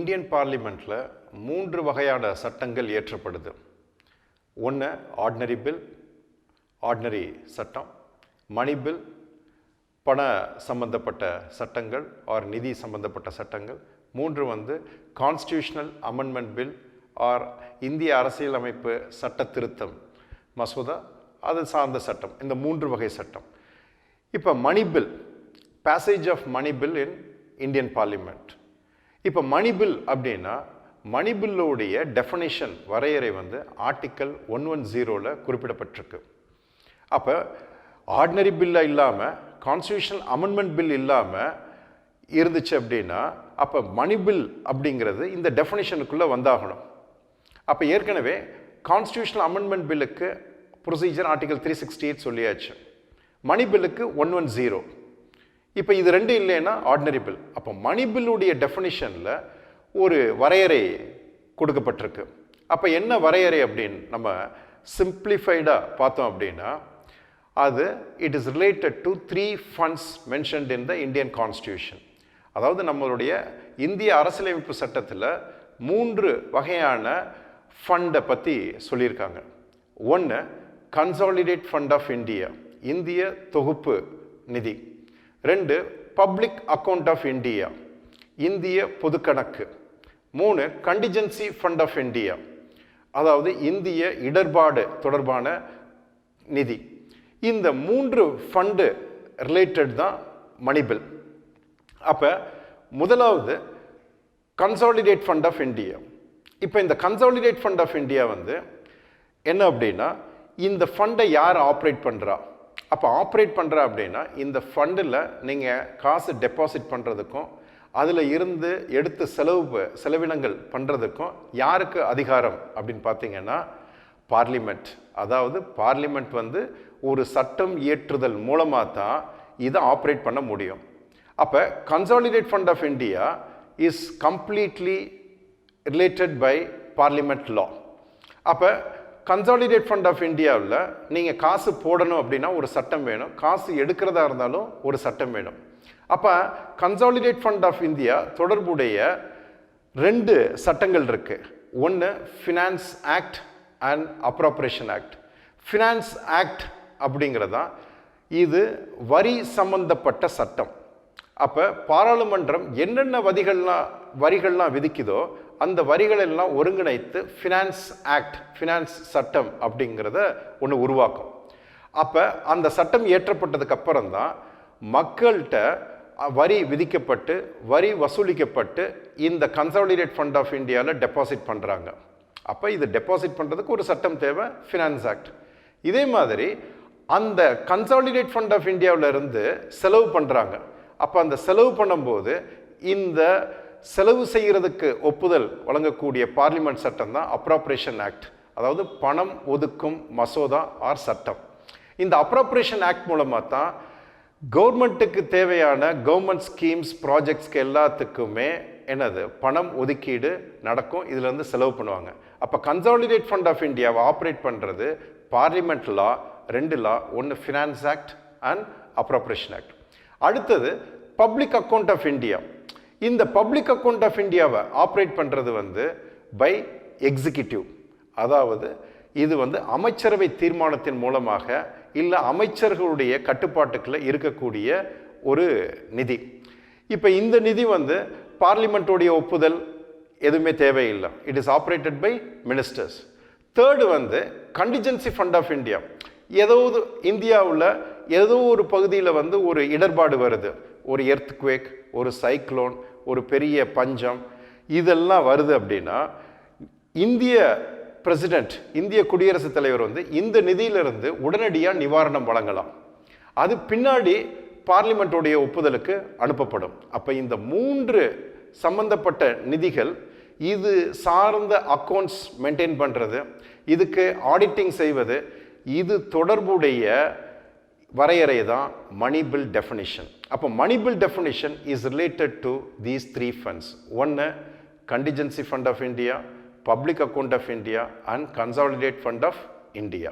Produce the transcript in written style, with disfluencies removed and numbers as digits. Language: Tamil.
இந்தியன் பார்லிமெண்ட்டில் 3 வகையான சட்டங்கள் இயற்றப்படுது. ஒன்று ஆர்டினரி பில், ஆர்டினரி சட்டம், மணி பில், பண சம்பந்தப்பட்ட சட்டங்கள் ஆர் நிதி சம்பந்தப்பட்ட சட்டங்கள். 3 கான்ஸ்டியூஷனல் அமெண்ட்மெண்ட் பில் ஆர் இந்திய அரசியலமைப்பு சட்ட திருத்தம் மசோதா, அது சார்ந்த சட்டம். இந்த 3 வகை சட்டம். இப்போ money bill, passage of money bill in Indian parliament. இப்போ மணி பில் அப்படின்னா மணி பில்லுடைய டெஃபனிஷன் வரையறை ஆர்டிக்கல் 110 குறிப்பிடப்பட்டிருக்கு. அப்போ ஆர்டினரி பில்ல இல்லாமல் கான்ஸ்டியூஷனல் அமெண்ட்மெண்ட் பில் இல்லாமல் இருந்துச்சு அப்படின்னா அப்போ மணி பில் அப்படிங்கிறது இந்த டெஃபனிஷனுக்குள்ளே வந்தாகணும். அப்போ ஏற்கனவே கான்ஸ்டியூஷனல் அமெண்ட்மெண்ட் பில்லுக்கு ப்ரொசீஜர் ஆர்டிகல் 368 சொல்லியாச்சு. மணி பில்லுக்கு 110. இப்போ இது 2 இல்லைன்னா ஆர்டினரி பில். அப்போ மணி பில்லுடைய டெஃபினிஷனில் ஒரு வரையறை கொடுக்கப்பட்டிருக்கு. அப்போ என்ன வரையறை அப்படின்னு நம்ம சிம்பிளிஃபைடாக பார்த்தோம் அப்படின்னா அது it is related to 3 funds mentioned in the Indian constitution. அதாவது நம்மளுடைய இந்திய அரசியலமைப்பு சட்டத்தில் 3 வகையான ஃபண்டை பற்றி சொல்லியிருக்காங்க. ஒன்று கன்சாலிடேட் ஃபண்ட் ஆஃப் இந்தியா, இந்திய தொகுப்பு நிதி. 2 பப்ளிக் அக்கவுண்ட் ஆஃப் இந்தியா, இந்திய பொதுக்கணக்கு. 3 கண்டிஜென்சி ஃபண்ட் ஆஃப் இந்தியா, அதாவது இந்திய இடர்பாடு தொடர்பான நிதி. இந்த 3 ஃபண்டு ரிலேட்டட் தான் மணி பில். அப்போ முதலாவது கன்சாலிடேட் ஃபண்ட் ஆஃப் இந்தியா. இப்போ இந்த கன்சாலிடேட் ஃபண்ட் ஆஃப் இந்தியா என்ன அப்படின்னா இந்த ஃபண்டை யார் ஆப்ரேட் பண்ணுறா? அப்போ ஆப்ரேட் பண்ணுறா அப்படின்னா இந்த ஃபண்டில் நீங்கள் காசு டெபாசிட் பண்ணுறதுக்கும் அதில் இருந்து எடுத்து செலவினங்கள் பண்ணுறதுக்கும் யாருக்கு அதிகாரம் அப்படின்னு பார்த்தீங்கன்னா பார்லிமெண்ட். அதாவது பார்லிமெண்ட் ஒரு சட்டம் இயற்றுதல் மூலமாக தான் இதை ஆப்ரேட் பண்ண முடியும். அப்போ consolidate fund of India is completely related by parliament law. அப்போ கன்சாலிடேட் ஃபண்ட் ஆஃப் இந்தியாவில் நீங்கள் காசு போடணும் அப்படின்னா ஒரு சட்டம் வேணும், காசு எடுக்கிறதா இருந்தாலும் ஒரு சட்டம் வேணும். அப்போ கன்சாலிடேட் ஃபண்ட் ஆஃப் இந்தியா தொடர்புடைய 2 சட்டங்கள் இருக்குது. ஒன்று finance act and appropriation act. Finance act அப்படிங்கிறதா இது வரி சம்பந்தப்பட்ட சட்டம். அப்போ பாராளுமன்றம் என்னென்ன வரிகள்லாம் விதிக்குதோ அந்த வரிகளெல்லாம் ஒருங்கிணைத்து ஃபினான்ஸ் ஆக்ட், ஃபினான்ஸ் சட்டம் அப்படிங்கிறத ஒன்று உருவாக்கும். அப்போ அந்த சட்டம் இயற்றப்பட்டதுக்கு அப்புறம் தான் மக்கள்கிட்ட வரி விதிக்கப்பட்டு வரி வசூலிக்கப்பட்டு இந்த கன்சாலிடேட் ஃபண்ட் ஆஃப் இந்தியாவில் டெபாசிட் பண்ணுறாங்க. அப்போ இது டெபாசிட் பண்ணுறதுக்கு ஒரு சட்டம் தேவை, ஃபினான்ஸ் ஆக்ட். இதே மாதிரி அந்த கன்சாலிடேட் ஃபண்ட் ஆஃப் இந்தியாவிலிருந்து செலவு பண்ணுறாங்க. அப்போ அந்த செலவு பண்ணும்போது இந்த செலவு செய்கிறதுக்கு ஒப்புதல் வழங்கக்கூடிய பார்லிமெண்ட் சட்டம் தான் அப்ராப்ரேஷன் ஆக்ட், அதாவது பணம் ஒதுக்கும் மசோதா ஆர் சட்டம். இந்த அப்ராப்ரேஷன் ஆக்ட் மூலமாக தான் கவர்மெண்ட்டுக்கு தேவையான கவர்மெண்ட் ஸ்கீம்ஸ் ப்ராஜெக்ட்ஸ்க்கு எல்லாத்துக்குமே பணம் ஒதுக்கீடு நடக்கும், இதுலேருந்து செலவு பண்ணுவாங்க. அப்போ கன்சாலிடேட் ஃபண்ட் ஆஃப் இந்தியாவை ஆப்ரேட் பண்ணுறது பார்லிமெண்ட் லா, 2 லா. ஒன்று finance act and appropriation act. அடுத்தது பப்ளிக் அக்கவுண்ட் ஆஃப் இந்தியா. இந்த பப்ளிக் அக்கவுண்ட் ஆஃப் இந்தியாவை ஆப்ரேட் பண்ணுறது பை எக்ஸிக்யூட்டிவ். அதாவது இது அமைச்சரவை தீர்மானத்தின் மூலமாக இல்லை அமைச்சர்களுடைய கட்டுப்பாட்டுக்குள்ள இருக்கக்கூடிய ஒரு நிதி. இப்போ இந்த நிதி பார்லிமெண்ட்டுடைய ஒப்புதல் எதுவுமே தேவையில்லை. It is operated by ministers. Third contingency fund of India. ஏதாவது இந்தியாவில் ஏதோ ஒரு பகுதியில் ஒரு இடர்பாடு வருது, ஒரு எர்த்குவேக், ஒரு சைக்ளோன், ஒரு பெரிய பஞ்சம், இதெல்லாம் வருது அப்படின்னா இந்திய பிரசிடென்ட், இந்திய குடியரசுத் தலைவர் இந்த நிதியிலிருந்து உடனடியாக நிவாரணம் வழங்கலாம். அது பின்னாடி பார்லிமெண்ட்டுடைய ஒப்புதலுக்கு அனுப்பப்படும். அப்போ இந்த 3 சம்பந்தப்பட்ட நிதிகள் இது சார்ந்த அக்கௌண்ட்ஸ் மெயின்டைன் பண்ணுறது, இதுக்கு ஆடிட்டிங் செய்வது, இது தொடர்புடைய வரையறை தான் மணி பில் டெஃபினிஷன். அப்போ money bill definition is related to these 3 funds. ஒன்று contingency fund of India, public account of India and consolidate fund of India.